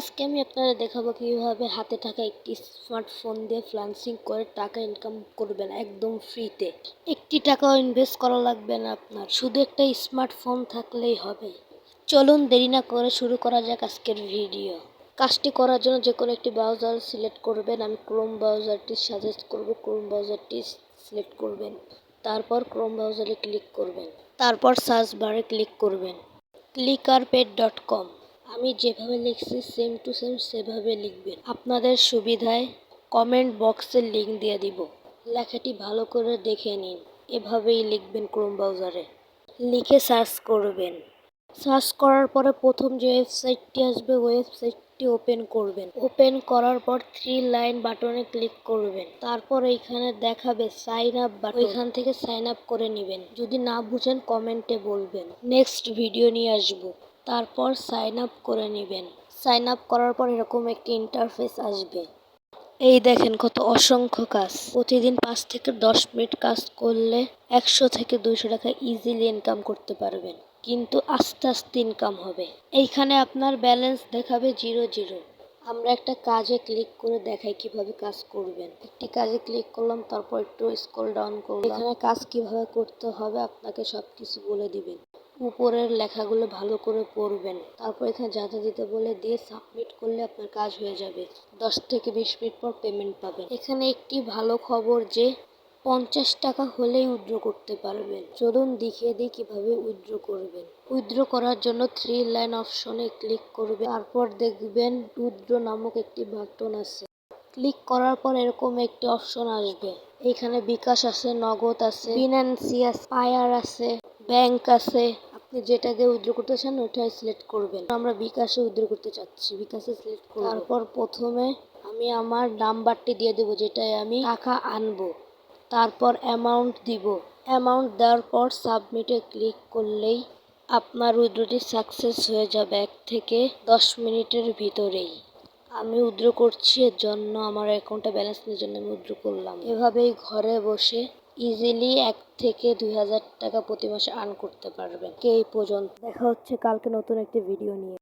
আজকে আমি আপনাদের দেখাবো কিভাবে হাতে থাকা একটি স্মার্টফোন দিয়ে ফ্রিল্যান্সিং করে টাকা ইনকাম করবেন একদম ফ্রিতে। একটি টাকাও ইনভেস্ট করা লাগবে না আপনার, শুধু একটা স্মার্টফোন থাকলেই হবে। চলুন দেরি না করে শুরু করা যাক আজকের ভিডিও। কাজটি করার জন্য যে কোনো একটি ব্রাউজার সিলেক্ট করবেন। আমি ক্রোম ব্রাউজারটি সাজেস্ট করব। ক্রোম ব্রাউজারটি সিলেক্ট করবেন, তারপর ক্রোম ব্রাউজারে ক্লিক করবেন, তারপর সার্চ বারে ক্লিক করবেন clickcarpet.com। আমি যেভাবে লিখছি সেম টু সেম সেভাবে লিখবেন। আপনাদের সুবিধায় কমেন্ট বক্সে লিংক দিয়ে দিব, লেখাটি ভালো করে দেখে নিন। এভাবেই লিখবেন ক্রোম ব্রাউজারে, লিখে সার্চ করবেন। সার্চ করার পরে প্রথম যে ওয়েবসাইটটি আসবে ওয়েবসাইটটি ওপেন করবেন। ওপেন করার পর 3 লাইন বাটনে ক্লিক করবেন। তারপর এইখানে দেখাবে সাইন আপ বাটন, ওইখান থেকে সাইন আপ করে নেবেন। যদি না বুঝেন কমেন্টে বলবেন, নেক্সট ভিডিও নিয়ে আসবো। তারপর সাইন আপ করে নেবেন। সাইন আপ করার পর এরকম একটি ইন্টারফেস আসবে। এই দেখেন কত অসংখ্য কাজ। প্রতিদিন 5 থেকে 10 মিনিট কাজ করলে 100 থেকে 200 টাকা ইজিলি ইনকাম করতে পারবেন, কিন্তু আস্তে আস্তে ইনকাম হবে। এইখানে আপনার ব্যালেন্স দেখাবে 0 আমরা একটা কাজে ক্লিক করে দেখাই কিভাবে কাজ করবেন। একটি কাজে ক্লিক করলাম, তারপর একটু স্ক্রল ডাউন করলাম। এখানে কাজ কিভাবে করতে হবে আপনাকে সবকিছু বলে দিবেন। উপরের লেখাগুলো ভালো করে পড়বেন, তারপর এখানে যা যা দিতে বলে দিয়ে সাবমিট করলে আপনার কাজ হয়ে যাবে। 10 থেকে 20 মিনিট পর পেমেন্ট পাবেন। এখানে একটি ভালো খবর যে 50 টাকা হলেই উইথড্র করতে পারবেন। চলুন দেখিয়ে দিই কিভাবে উইথড্র করবেন। উইথড্র করার জন্য 3 লাইন অপশনে ক্লিক করবেন, তারপর দেখবেন উইথড্র নামক একটি বাটন আছে। ক্লিক করার পর এরকম একটি অপশন আসবে। এখানে বিকাশ আছে, নগদ আছে, বিনান্সি আছে, পায়ার আছে, ব্যাংক আছে। আপনি যেটা দিয়ে উইথড্র করতে চান ওইটাই সিলেক্ট করবেন। আমরা বিকাশে উইথড্র করতে চাচ্ছি, বিকাশে সিলেক্ট করব। তারপর প্রথমে আমি আমার নাম্বারটি দিয়ে দেবো যেটাই আমি টাকা আনবো, তারপর অ্যামাউন্ট দিব। অ্যামাউন্ট দেওয়ার পর সাবমিটে ক্লিক করলেই আপনার উইথড্রটি সাকসেস হয়ে যাবে 1 থেকে 10 মিনিটের ভিতরেই। আমি উইথড্র করছি, এর জন্য আমার অ্যাকাউন্টে ব্যালেন্স নেই, জন্য আমি উইথড্র করলাম। এভাবেই ঘরে বসে ইজিলি 1 থেকে 2000 টাকা প্রতি মাসে আর্ন করতে পারবেন। এই পর্যন্ত দেখা হচ্ছে কালকে নতুন একটি ভিডিও নিয়ে।